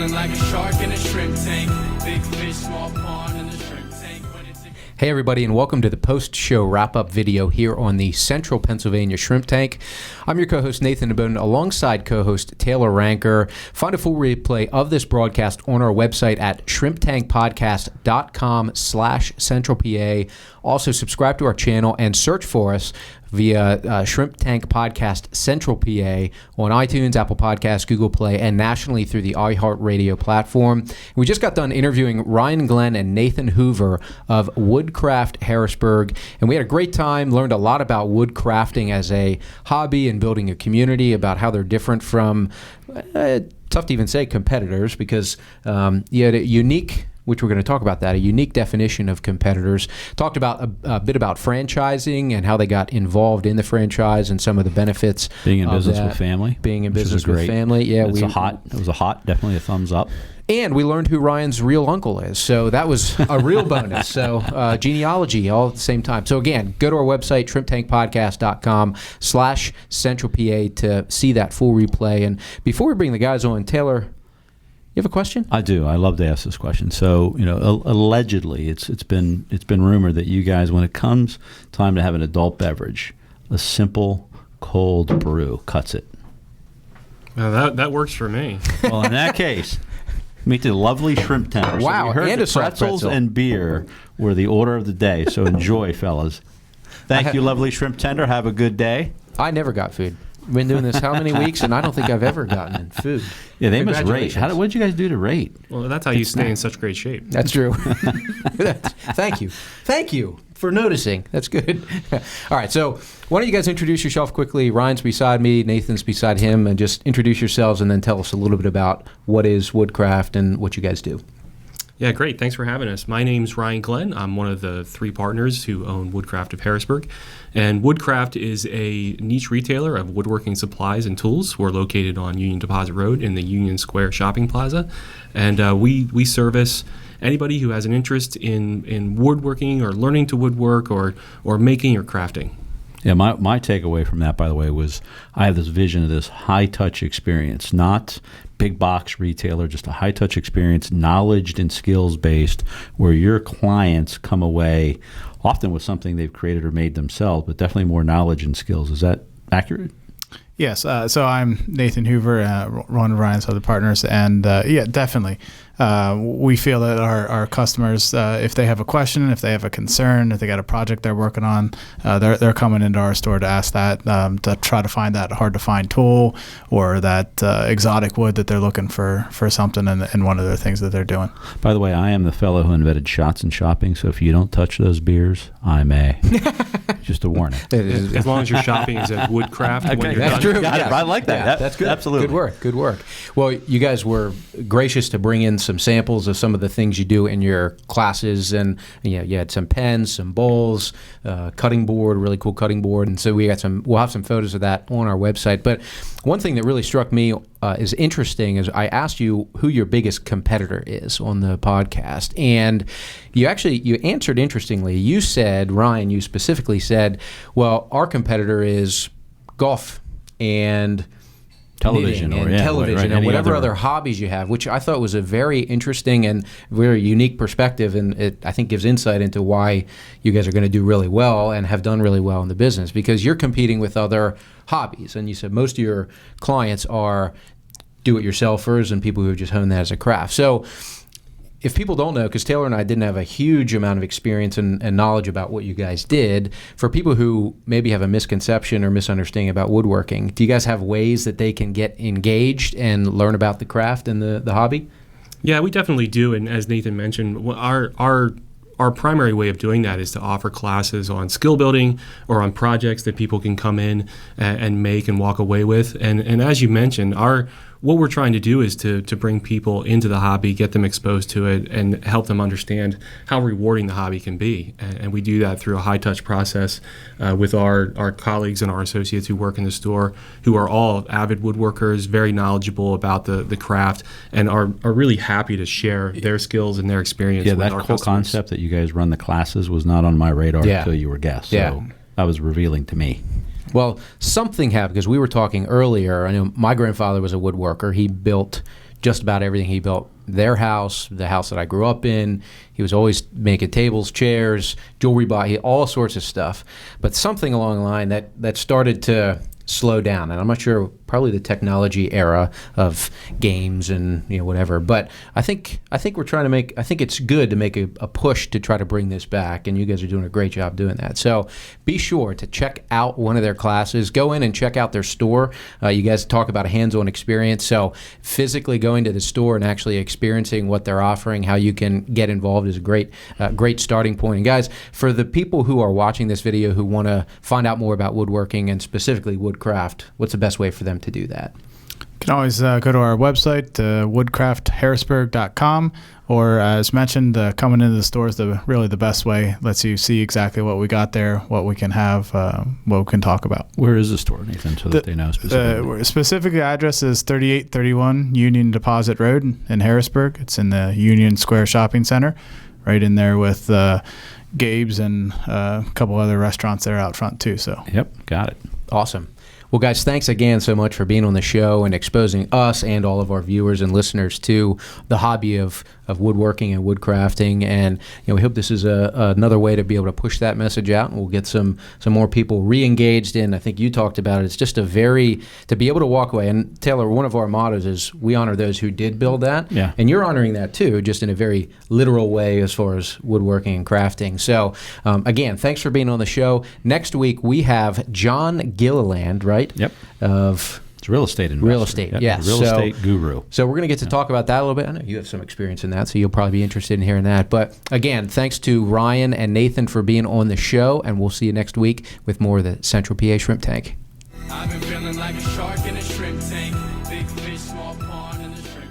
Feeling like a shark in a shrimp tank. Big fish, small pond in the shrimp tank. Hey everybody, and welcome to the post-show wrap-up video here on the Central Pennsylvania Shrimp Tank. I'm your co-host Nathan DeBone, alongside co-host Taylor Ranker. Find a full replay of this broadcast on our website at shrimptankpodcast.com/centralpa. Also, subscribe to our channel and search for us via Shrimp Tank Podcast Central PA on iTunes, Apple Podcasts, Google Play, and nationally through the iHeartRadio platform. We just got done interviewing Ryan Glenn and Nathan Hoover of Woodcraft Harrisburg, and we had a great time, learned a lot about wood crafting as a hobby and building a community, about how they're different from, tough to even say competitors, because you had a unique, which we're going to talk about that, a unique definition of competitors. Talked about a bit about franchising and how they got involved in the franchise and some of the benefits. Being in business with family. Being in business with family. Yeah, it was definitely a thumbs up. And we learned who Ryan's real uncle is. So that was a real bonus. So genealogy all at the same time. So again, go to our website, shrimptankpodcast.com/centralpa to see that full replay. And before we bring the guys on, Taylor, you have a question? I do. I love to ask this question. So, allegedly, it's been rumored that you guys, when it comes time to have an adult beverage, a simple cold brew cuts it. Well, that works for me. Well, in that case, meet the lovely shrimp tenders. Wow, So we heard and that a soft pretzels pretzel. and beer were the order of the day. So enjoy, fellas. Thank you, lovely shrimp tender. Have a good day. I never got food. We've been doing this how many weeks, and I don't think I've ever gotten food. Yeah, they must rate. Congratulations. What did you guys do to rate? Well, that's how you stay in such great shape. That's true. Thank you. Thank you for noticing. That's good. All right, so why don't you guys introduce yourself quickly? Ryan's beside me, Nathan's beside him, and just introduce yourselves and then tell us a little bit about what is Woodcraft and what you guys do. Yeah, great. Thanks for having us. My name's Ryan Glenn. I'm one of the three partners who own Woodcraft of Harrisburg. And Woodcraft is a niche retailer of woodworking supplies and tools. We're located on Union Deposit Road in the Union Square Shopping Plaza. And we service anybody who has an interest in woodworking or learning to woodwork or making or crafting. Yeah, my takeaway from that, by the way, was I have this vision of this high-touch experience, not big box retailer, just a high-touch experience, knowledge and skills-based, where your clients come away often with something they've created or made themselves, but definitely more knowledge and skills. Is that accurate? Yes. So I'm Nathan Hoover, one of Ryan's other partners, and yeah, definitely. We feel that our customers, if they have a question, if they have a concern, if they got a project they're working on, they're coming into our store to ask that, to try to find that hard-to-find tool or that exotic wood that they're looking for something in one of the things that they're doing. By the way, I am the fellow who invented shots and shopping, so if you don't touch those beers, I may. Just a warning. As long as your shopping is at Woodcraft when you're That's done. true. Got it. I like that. Yeah, that's good. Absolutely. Good work. Well, you guys were gracious to bring in some samples of some of the things you do in your classes, and you had some pens, some bowls, cutting board, really cool cutting board, and so we'll have some photos of that on our website. But one thing that really struck me is interesting is I asked you who your biggest competitor is on the podcast, and you answered interestingly. You said, Ryan, you specifically said, well, our competitor is golf and television and whatever other hobbies you have, which I thought was a very interesting and very unique perspective, and it, I think, gives insight into why you guys are going to do really well and have done really well in the business, because you're competing with other hobbies, and you said most of your clients are do-it-yourselfers and people who have just honed that as a craft. So if people don't know, because Taylor and I didn't have a huge amount of experience and knowledge about what you guys did, for people who maybe have a misconception or misunderstanding about woodworking, do you guys have ways that they can get engaged and learn about the craft and the hobby? Yeah, we definitely do. And as Nathan mentioned, our primary way of doing that is to offer classes on skill building or on projects that people can come in and make and walk away with. And as you mentioned, what we're trying to do is to bring people into the hobby, get them exposed to it, and help them understand how rewarding the hobby can be. And we do that through a high-touch process with our colleagues and our associates who work in the store, who are all avid woodworkers, very knowledgeable about the craft, and are really happy to share their skills and their experience with our customers. Yeah, that whole concept that you guys run the classes was not on my radar until you were guests. So that was revealing to me. Well, something happened, because we were talking earlier. I know my grandfather was a woodworker. He built just about everything. He built their house, the house that I grew up in. He was always making tables, chairs, jewelry box, all sorts of stuff. But something along the line that started to slow down, and I'm not sure, probably the technology era of games and whatever. But I think we're trying to make. I think it's good to make a push to try to bring this back, and you guys are doing a great job doing that. So be sure to check out one of their classes. Go in and check out their store. You guys talk about a hands-on experience, so physically going to the store and actually experiencing what they're offering, how you can get involved is a great starting point. And guys, for the people who are watching this video who want to find out more about woodworking and specifically woodcraft, what's the best way for them to do that? You can always go to our website, woodcraftharrisburg.com, or as mentioned, coming into the store is really the best way. Lets you see exactly what we got there, what we can have, what we can talk about. Where is the store, Nathan, so that they know specifically? Specific address is 3831 Union Deposit Road in Harrisburg. It's in the Union Square Shopping Center, right in there with Gabe's and a couple other restaurants there out front too. So Yep, got it. Awesome. Well, guys, thanks again so much for being on the show and exposing us and all of our viewers and listeners to the hobby of woodworking and woodcrafting. And we hope this is another way to be able to push that message out, and we'll get some more people re-engaged in. I think you talked about it. It's just to be able to walk away. And Taylor, one of our mottos is we honor those who did build that. Yeah. And you're honoring that too, just in a very literal way as far as woodworking and crafting. So again, thanks for being on the show. Next week we have John Gilliland, right? Yep. It's real estate investor. Real estate, Yep, yes. Real estate guru. So we're going to get to talk about that a little bit. I know you have some experience in that, so you'll probably be interested in hearing that. But again, thanks to Ryan and Nathan for being on the show, and we'll see you next week with more of the Central PA Shrimp Tank. I've been feeling like a shark in a shrimp tank. Big fish, small pond in the shrimp